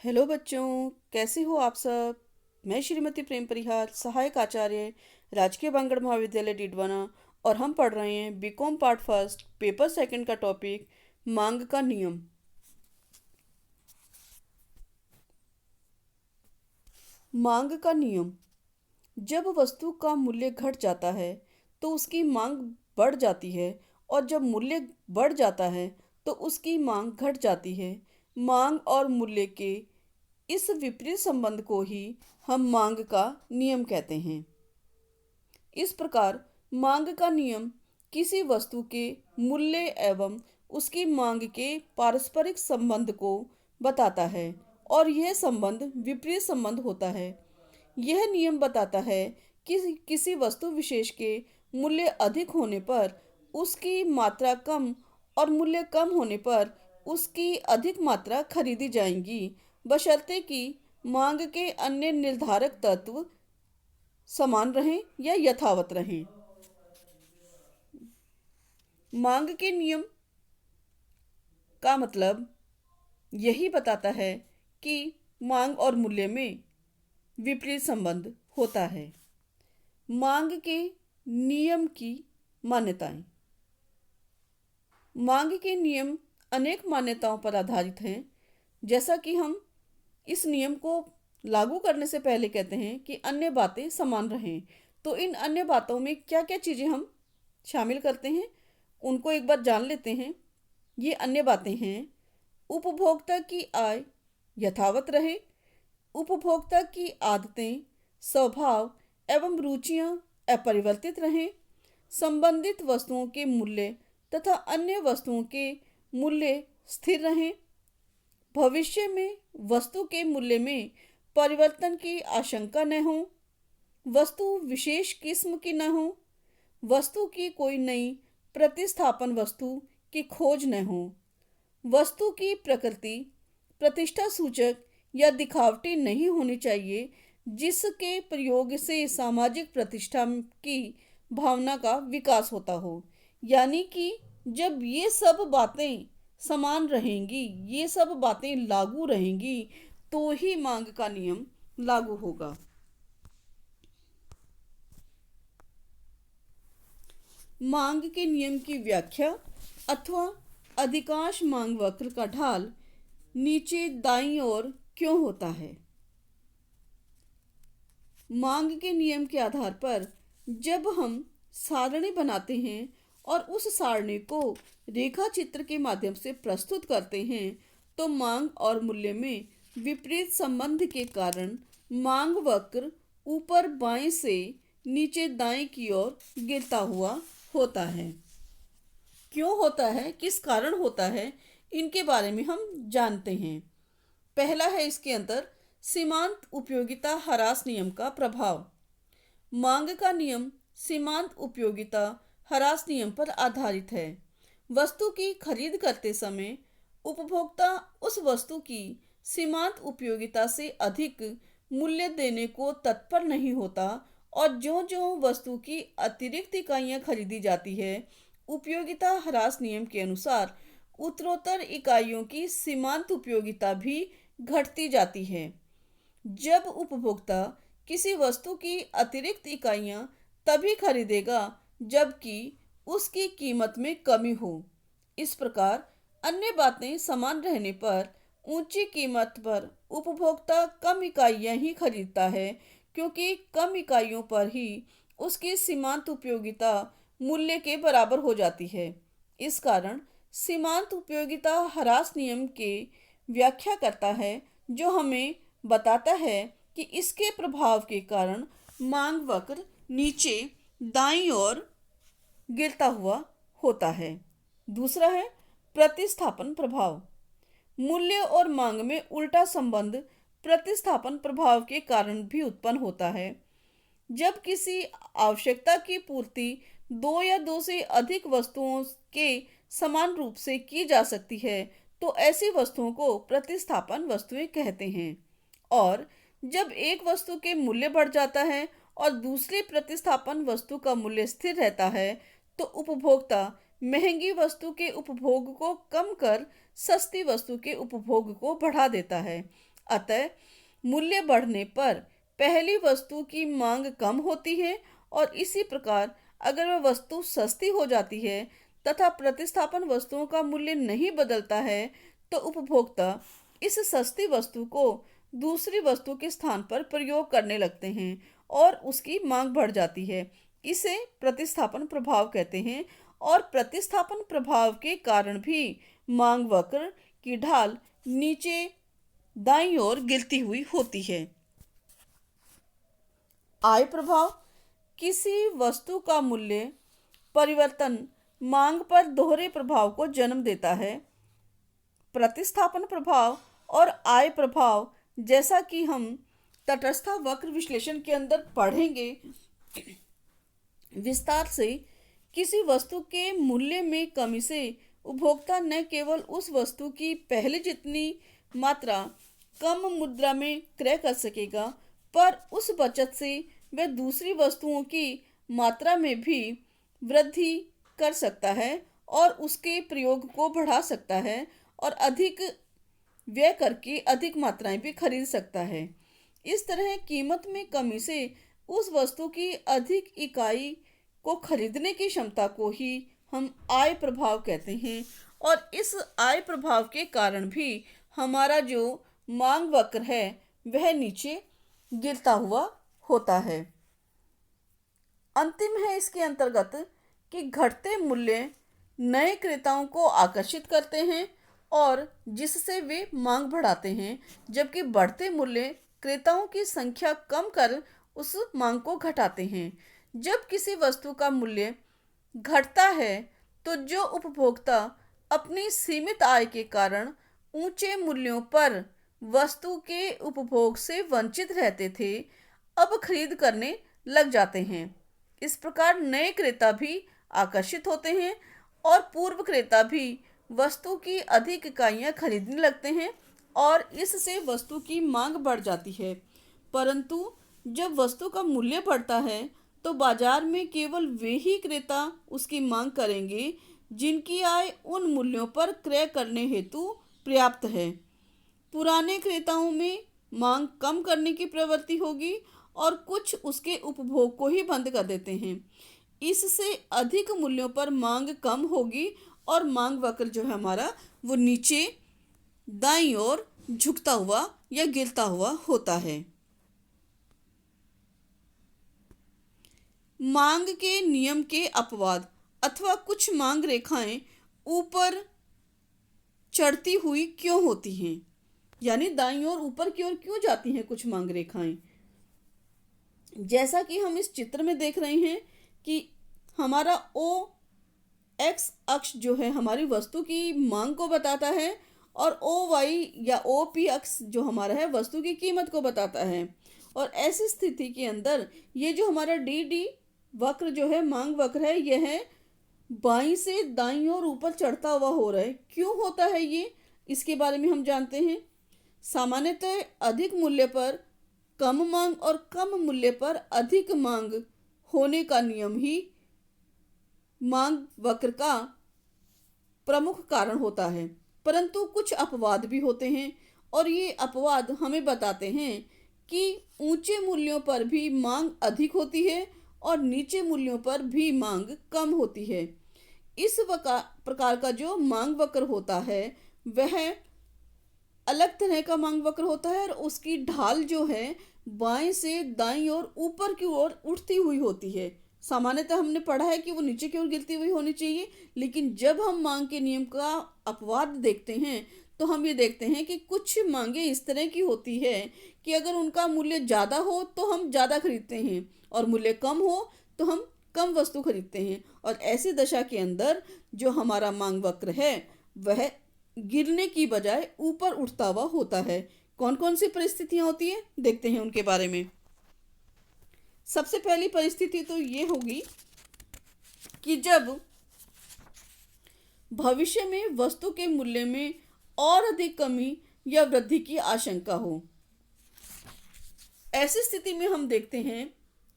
Hello बच्चों, कैसे हो आप सब। मैं श्रीमती प्रेम परिहार, सहायक आचार्य, राजकीय बांगड़ महाविद्यालय डीडवाना। और हम पढ़ रहे हैं BCom part first paper second का टॉपिक मांग का नियम। मांग का नियम। जब वस्तु का मूल्य घट जाता है तो उसकी मांग बढ़ जाती है, और जब मूल्य बढ़ जाता है तो उसकी मांग घट जाती है। मांग और मूल्य के इस विपरीत संबंध को ही हम मांग का नियम कहते हैं। इस प्रकार मांग का नियम किसी वस्तु के मूल्य एवं उसकी मांग के पारस्परिक संबंध को बताता है, और यह संबंध विपरीत संबंध होता है। यह नियम बताता है कि किसी वस्तु विशेष के मूल्य अधिक होने पर उसकी मात्रा कम, और मूल्य कम होने पर उसकी अधिक मात्रा खरीदी जाएगी, बशर्ते कि मांग के अन्य निर्धारक तत्व समान रहें या यथावत रहें। मांग के नियम का मतलब यही बताता है कि मांग और मूल्य में विपरीत संबंध होता है। मांग के नियम की मान्यताएं। मांग के नियम अनेक मान्यताओं पर आधारित हैं। जैसा कि हम इस नियम को लागू करने से पहले कहते हैं कि अन्य बातें समान रहें, तो इन अन्य बातों में क्या क्या चीज़ें हम शामिल करते हैं उनको एक बार जान लेते हैं। ये अन्य बातें हैं: उपभोक्ता की आय यथावत रहे, उपभोक्ता की आदतें, स्वभाव एवं रुचियां अपरिवर्तित रहें, संबंधित वस्तुओं के मूल्य तथा अन्य वस्तुओं के मूल्य स्थिर रहें, भविष्य में वस्तु के मूल्य में परिवर्तन की आशंका न हो, वस्तु विशेष किस्म की न हो, वस्तु की कोई नई प्रतिस्थापन वस्तु की खोज न हो, वस्तु की प्रकृति प्रतिष्ठा सूचक या दिखावटी नहीं होनी चाहिए, जिसके प्रयोग से सामाजिक प्रतिष्ठा की भावना का विकास होता हो। यानी कि जब ये सब बातें समान रहेंगी, ये सब बातें लागू रहेंगी, तो ही मांग का नियम लागू होगा। मांग के नियम की व्याख्या अथवा अधिकांश मांग वक्र का ढाल नीचे दाईं ओर क्यों होता है। मांग के नियम के आधार पर जब हम सारणी बनाते हैं और उस सारणी को रेखा चित्र के माध्यम से प्रस्तुत करते हैं, तो मांग और मूल्य में विपरीत संबंध के कारण मांग वक्र ऊपर बाएं से नीचे दाएं की ओर गिरता हुआ होता है। क्यों होता है, किस कारण होता है, इनके बारे में हम जानते हैं। पहला है इसके अंदर सीमांत उपयोगिता ह्रास नियम का प्रभाव। मांग का नियम सीमांत उपयोगिता ह्रास नियम पर आधारित है। वस्तु की खरीद करते समय उपभोक्ता उस वस्तु की सीमांत उपयोगिता से अधिक मूल्य देने को तत्पर नहीं होता, और जो जो वस्तु की अतिरिक्त इकाइयां खरीदी जाती है, उपयोगिता ह्रास नियम के अनुसार उत्तरोत्तर इकाइयों की सीमांत उपयोगिता भी घटती जाती है। जब उपभोक्ता किसी वस्तु की अतिरिक्त इकाइयां तभी खरीदेगा जबकि उसकी कीमत में कमी हो। इस प्रकार अन्य बातें समान रहने पर ऊंची कीमत पर उपभोक्ता कम इकाइयां ही खरीदता है, क्योंकि कम इकाइयों पर ही उसकी सीमांत उपयोगिता मूल्य के बराबर हो जाती है। इस कारण सीमांत उपयोगिता ह्रास नियम के व्याख्या करता है, जो हमें बताता है कि इसके प्रभाव के कारण मांग वक्र नीचे दाईं ओर गिरता हुआ होता है। दूसरा है प्रतिस्थापन प्रभाव। मूल्य और मांग में उल्टा संबंध प्रतिस्थापन प्रभाव के कारण भी उत्पन्न होता है। जब किसी आवश्यकता की पूर्ति दो या दो से अधिक वस्तुओं के समान रूप से की जा सकती है, तो ऐसी वस्तुओं को प्रतिस्थापन वस्तुएं कहते हैं। और जब एक वस्तु के मूल्य बढ़ जाता है और दूसरी प्रतिस्थापन वस्तु का मूल्य स्थिर रहता है, तो उपभोक्ता महंगी वस्तु के उपभोग को कम कर सस्ती वस्तु के उपभोग को बढ़ा देता है। अतः मूल्य बढ़ने पर पहली वस्तु की मांग कम होती है और इसी प्रकार अगर वह वस्तु सस्ती हो जाती है तथा प्रतिस्थापन वस्तुओं का मूल्य नहीं बदलता है तो उपभोक्ता इस सस्ती वस्तु को दूसरी वस्तु के स्थान पर प्रयोग करने लगते हैं और उसकी मांग बढ़ जाती है। इसे प्रतिस्थापन प्रभाव कहते हैं और प्रतिस्थापन प्रभाव के कारण भी मांग वक्र की ढाल नीचे दाईं ओर गिरती हुई होती है। आय प्रभाव किसी वस्तु का मूल्य परिवर्तन मांग पर दोहरे प्रभाव को जन्म देता है। प्रतिस्थापन प्रभाव और आय प्रभाव, जैसा कि हम तटस्थ वक्र विश्लेषण के अंदर पढ़ेंगे विस्तार से, किसी वस्तु के मूल्य में कमी से उपभोक्ता न केवल उस वस्तु की पहले जितनी मात्रा कम मुद्रा में क्रय कर सकेगा, पर उस बचत से वह दूसरी वस्तुओं की मात्रा में भी वृद्धि कर सकता है और उसके प्रयोग को बढ़ा सकता है और अधिक व्यय करके अधिक मात्राएं भी खरीद सकता है। इस तरह कीमत में कमी से उस वस्तु की अधिक इकाई को खरीदने की क्षमता को ही हम आय प्रभाव कहते हैं और इस आय प्रभाव के कारण भी हमारा जो मांग वक्र है वह नीचे गिरता हुआ होता है। अंतिम है इसके अंतर्गत कि घटते मूल्य नए क्रेताओं को आकर्षित करते हैं और जिससे वे मांग बढ़ाते हैं, जबकि बढ़ते मूल्य क्रेताओं की संख्या कम कर उस मांग को घटाते हैं। जब किसी वस्तु का मूल्य घटता है तो जो उपभोक्ता अपनी सीमित आय के कारण ऊंचे मूल्यों पर वस्तु के उपभोग से वंचित रहते थे, अब खरीद करने लग जाते हैं। इस प्रकार नए क्रेता भी आकर्षित होते हैं और पूर्व क्रेता भी वस्तु की अधिक इकाइयां खरीदने लगते हैं और इससे वस्तु की मांग बढ़ जाती है। परंतु जब वस्तु का मूल्य बढ़ता है तो बाजार में केवल वे ही क्रेता उसकी मांग करेंगे जिनकी आय उन मूल्यों पर क्रय करने हेतु पर्याप्त है। पुराने क्रेताओं में मांग कम करने की प्रवृत्ति होगी और कुछ उसके उपभोग को ही बंद कर देते हैं। इससे अधिक मूल्यों पर मांग कम होगी और मांग वक्र जो है हमारा वो नीचे दाईं ओर झुकता हुआ या गिरता हुआ होता है। मांग के नियम के अपवाद अथवा कुछ मांग रेखाएं ऊपर चढ़ती हुई क्यों होती हैं, यानी दाईं ओर ऊपर की ओर क्यों जाती हैं कुछ मांग रेखाएं। जैसा कि हम इस चित्र में देख रहे हैं कि हमारा ओ एक्स अक्ष जो है हमारी वस्तु की मांग को बताता है और ओ वाई या ओ पी अक्ष जो हमारा है वस्तु की कीमत को बताता है। और ऐसी स्थिति के अंदर ये जो हमारा डी डी वक्र जो है मांग वक्र है, यह है बाईं से दाईं ओर ऊपर चढ़ता हुआ हो रहा है। क्यों होता है ये, इसके बारे में हम जानते हैं। सामान्यतः अधिक मूल्य पर कम मांग और कम मूल्य पर अधिक मांग होने का नियम ही मांग वक्र का प्रमुख कारण होता है। परंतु कुछ अपवाद भी होते हैं और ये अपवाद हमें बताते हैं कि ऊंचे मूल्यों पर भी मांग अधिक होती है और नीचे मूल्यों पर भी मांग कम होती है। इस प्रकार का जो मांग वक्र होता है वह अलग तरह का मांग वक्र होता है और उसकी ढाल जो है बाएं से दाईं ओर ऊपर की ओर उठती हुई होती है। सामान्यतः हमने पढ़ा है कि वो नीचे की ओर गिरती हुई होनी चाहिए, लेकिन जब हम मांग के नियम का अपवाद देखते हैं तो हम ये देखते हैं कि कुछ मांगे इस तरह की होती है कि अगर उनका मूल्य ज़्यादा हो तो हम ज़्यादा खरीदते हैं और मूल्य कम हो तो हम कम वस्तु खरीदते हैं। और ऐसी दशा के अंदर जो हमारा मांग वक्र है वह गिरने की बजाय ऊपर उठता हुआ होता है। कौन कौन सी परिस्थितियां होती है देखते हैं उनके बारे में। सबसे पहली परिस्थिति तो ये होगी कि जब भविष्य में वस्तु के मूल्य में और अधिक कमी या वृद्धि की आशंका हो। ऐसी स्थिति में हम देखते हैं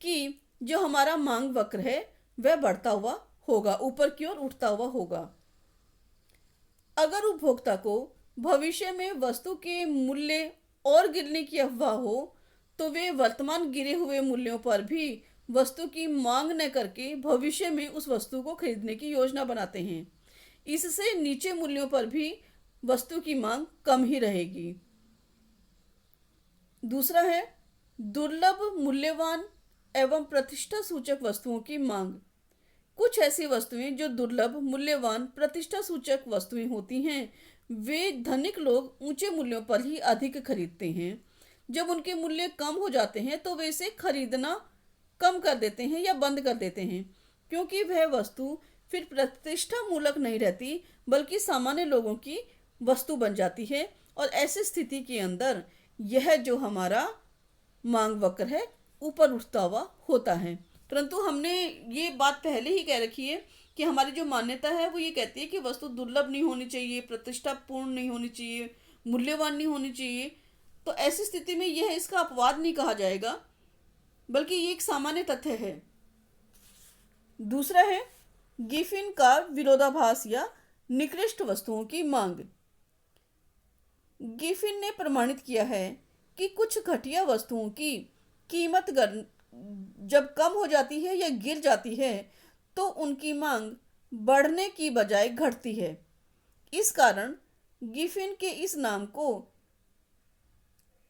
कि जो हमारा मांग वक्र है वह बढ़ता हुआ होगा, ऊपर की ओर उठता हुआ होगा। अगर उपभोक्ता को भविष्य में वस्तु के मूल्य और गिरने की अफवाह हो तो वे वर्तमान गिरे हुए मूल्यों पर भी वस्तु की मांग न करके भविष्य में उस वस्तु को खरीदने की योजना बनाते हैं। इससे नीचे मूल्यों पर भी वस्तु की मांग कम ही रहेगी। दूसरा है दुर्लभ, मूल्यवान एवं प्रतिष्ठा सूचक वस्तुओं की मांग। कुछ ऐसी वस्तुएं जो दुर्लभ, मूल्यवान, प्रतिष्ठा सूचक वस्तुएं होती हैं, वे धनिक लोग ऊंचे मूल्यों पर ही अधिक खरीदते हैं। जब उनके मूल्य कम हो जाते हैं तो वे इसे खरीदना कम कर देते हैं या बंद कर देते हैं, क्योंकि वह वस्तु फिर प्रतिष्ठा मूलक नहीं रहती बल्कि सामान्य लोगों की वस्तु बन जाती है। और ऐसी स्थिति के अंदर यह जो हमारा मांग वक्र है ऊपर उठता हुआ होता है। परंतु हमने ये बात पहले ही कह रखी है कि हमारी जो मान्यता है वो ये कहती है कि वस्तु दुर्लभ नहीं होनी चाहिए, प्रतिष्ठापूर्ण नहीं होनी चाहिए, मूल्यवान नहीं होनी चाहिए। तो ऐसी स्थिति में यह इसका अपवाद नहीं कहा जाएगा, बल्कि ये एक सामान्य तथ्य है। दूसरा है गिफिन का विरोधाभास या निकृष्ट वस्तुओं की मांग। गिफिन ने प्रमाणित किया है कि कुछ घटिया वस्तुओं की कीमत जब कम हो जाती है या गिर जाती है तो उनकी मांग बढ़ने की बजाय घटती है। इस कारण गिफिन के इस नाम को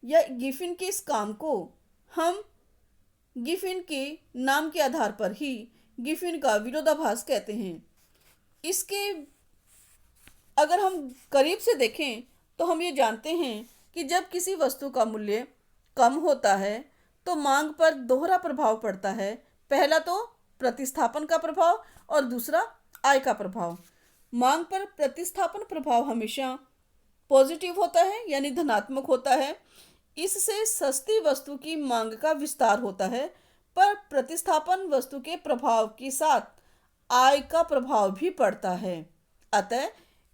या गिफिन के इस काम को हम गिफिन के नाम के आधार पर ही गिफिन का विरोधाभास कहते हैं। इसके अगर हम करीब से देखें तो हम ये जानते हैं कि जब किसी वस्तु का मूल्य कम होता है तो मांग पर दोहरा प्रभाव पड़ता है। पहला तो प्रतिस्थापन का प्रभाव और दूसरा आय का प्रभाव। मांग पर प्रतिस्थापन प्रभाव हमेशा पॉजिटिव होता है यानी धनात्मक होता है। इससे सस्ती वस्तु की मांग का विस्तार होता है, पर प्रतिस्थापन वस्तु के प्रभाव के साथ आय का प्रभाव भी पड़ता है। अतः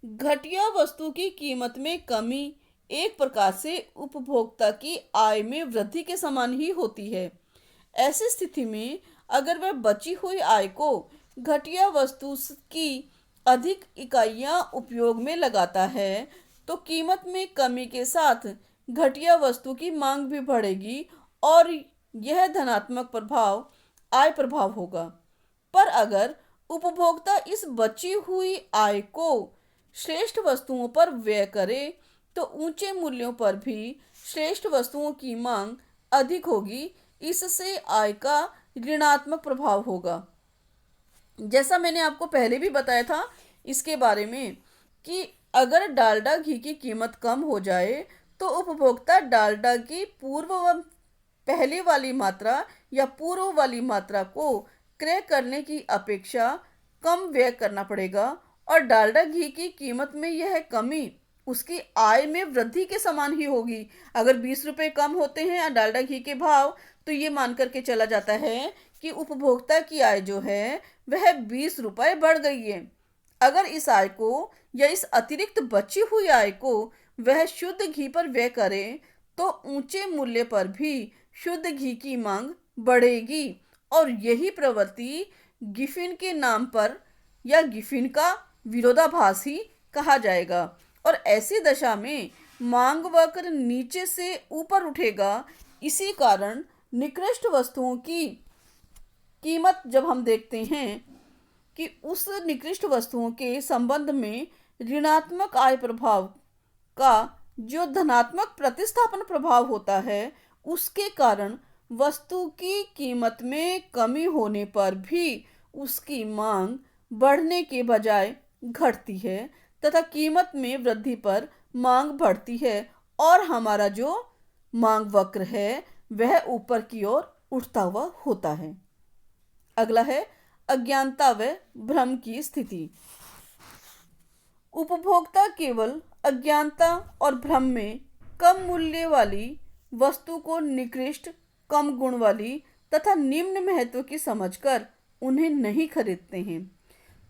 घटिया वस्तु की कीमत में कमी एक प्रकार से उपभोक्ता की आय में वृद्धि के समान ही होती है। ऐसी स्थिति में अगर वह बची हुई आय को घटिया वस्तु की अधिक इकाइयां उपयोग में लगाता है तो कीमत में कमी के साथ घटिया वस्तु की मांग भी बढ़ेगी और यह धनात्मक प्रभाव आय प्रभाव होगा। पर अगर उपभोक्ता इस बची हुई आय को श्रेष्ठ वस्तुओं पर व्यय करे तो ऊंचे मूल्यों पर भी श्रेष्ठ वस्तुओं की मांग अधिक होगी। इससे आय का ऋणात्मक प्रभाव होगा। जैसा मैंने आपको पहले भी बताया था इसके बारे में कि अगर डालडा घी की कीमत कम हो जाए तो उपभोक्ता डालडा की पूर्व व पहले वाली मात्रा या पूर्व वाली मात्रा को क्रय करने की अपेक्षा कम व्यय करना पड़ेगा और डालडा घी की कीमत में यह कमी उसकी आय में वृद्धि के समान ही होगी। अगर 20 रुपये कम होते हैं डालडा घी के भाव तो ये मान करके चला जाता है कि उपभोक्ता की आय जो है वह 20 रुपये बढ़ गई है। अगर इस आय को या इस अतिरिक्त बची हुई आय को वह शुद्ध घी पर व्यय करे तो ऊंचे मूल्य पर भी शुद्ध घी की मांग बढ़ेगी और यही प्रवृत्ति गिफिन के नाम पर या गिफिन का विरोधाभास ही कहा जाएगा। और ऐसी दशा में मांग वक्र नीचे से ऊपर उठेगा। इसी कारण निकृष्ट वस्तुओं की कीमत जब हम देखते हैं कि उस निकृष्ट वस्तुओं के संबंध में ऋणात्मक आय प्रभाव का जो धनात्मक प्रतिस्थापन प्रभाव होता है उसके कारण वस्तु की कीमत में कमी होने पर भी उसकी मांग बढ़ने के बजाय घटती है तथा कीमत में वृद्धि पर मांग बढ़ती है और हमारा जो मांग वक्र है वह ऊपर की ओर उठता हुआ होता है। अगला है अज्ञानता व भ्रम की स्थिति। उपभोक्ता केवल अज्ञानता और भ्रम में कम मूल्य वाली वस्तु को निकृष्ट, कम गुण वाली तथा निम्न महत्व की समझकर उन्हें नहीं खरीदते हैं,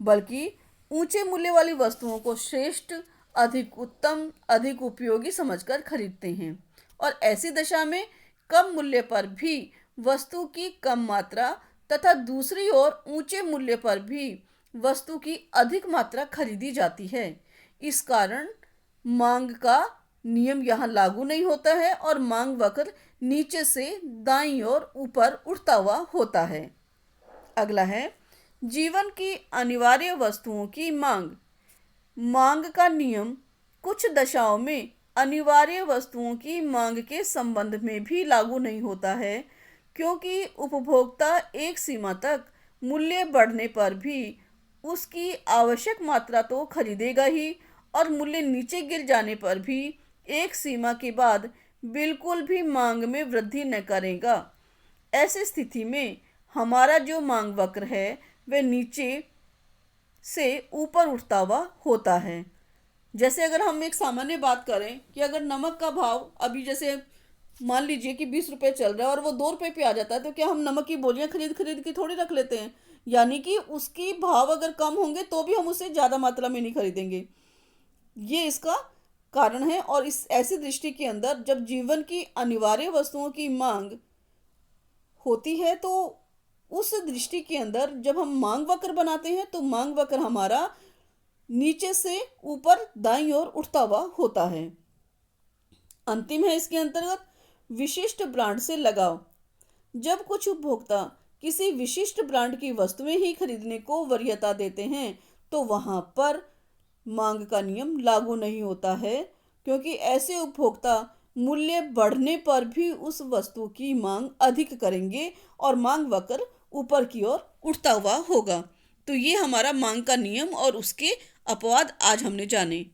बल्कि ऊंचे मूल्य वाली वस्तुओं को श्रेष्ठ, अधिक उत्तम, अधिक उपयोगी समझकर खरीदते हैं। और ऐसी दशा में कम मूल्य पर भी वस्तु की कम मात्रा तथा दूसरी ओर ऊंचे मूल्य पर भी वस्तु की अधिक मात्रा खरीदी जाती है। इस कारण मांग का नियम यहाँ लागू नहीं होता है और मांग वक्र नीचे से दाईं ओर ऊपर उठता हुआ होता है। अगला है जीवन की अनिवार्य वस्तुओं की मांग। मांग का नियम कुछ दशाओं में अनिवार्य वस्तुओं की मांग के संबंध में भी लागू नहीं होता है, क्योंकि उपभोक्ता एक सीमा तक मूल्य बढ़ने पर भी उसकी आवश्यक मात्रा तो खरीदेगा ही और मूल्य नीचे गिर जाने पर भी एक सीमा के बाद बिल्कुल भी मांग में वृद्धि न करेगा। ऐसी स्थिति में हमारा जो मांग वक्र है वह नीचे से ऊपर उठता हुआ होता है। जैसे अगर हम एक सामान्य बात करें कि अगर नमक का भाव अभी जैसे मान लीजिए कि 20 रुपए चल रहा है और वो 2 रुपए पे आ जाता है, तो क्या हम नमक की बोलियां खरीद खरीद के थोड़ी रख लेते हैं? यानी कि उसकी भाव अगर कम होंगे तो भी हम उसे ज़्यादा मात्रा में नहीं खरीदेंगे। ये इसका कारण है। और इस ऐसी दृष्टि के अंदर जब जीवन की अनिवार्य वस्तुओं की मांग होती है तो उस दृष्टि के अंदर जब हम मांग वक्र बनाते हैं तो मांग वक्र हमारा नीचे से ऊपर दाईं ओर उठता हुआ होता है। अंतिम है इसके अंतर्गत विशिष्ट ब्रांड से लगाव। जब कुछ उपभोक्ता किसी विशिष्ट ब्रांड की वस्तुएं ही खरीदने को वरीयता देते हैं तो वहां पर मांग का नियम लागू नहीं होता है, क्योंकि ऐसे उपभोक्ता मूल्य बढ़ने पर भी उस वस्तु की मांग अधिक करेंगे और मांग वक्र ऊपर की ओर उठता हुआ होगा। तो ये हमारा मांग का नियम और उसके अपवाद आज हमने जाने।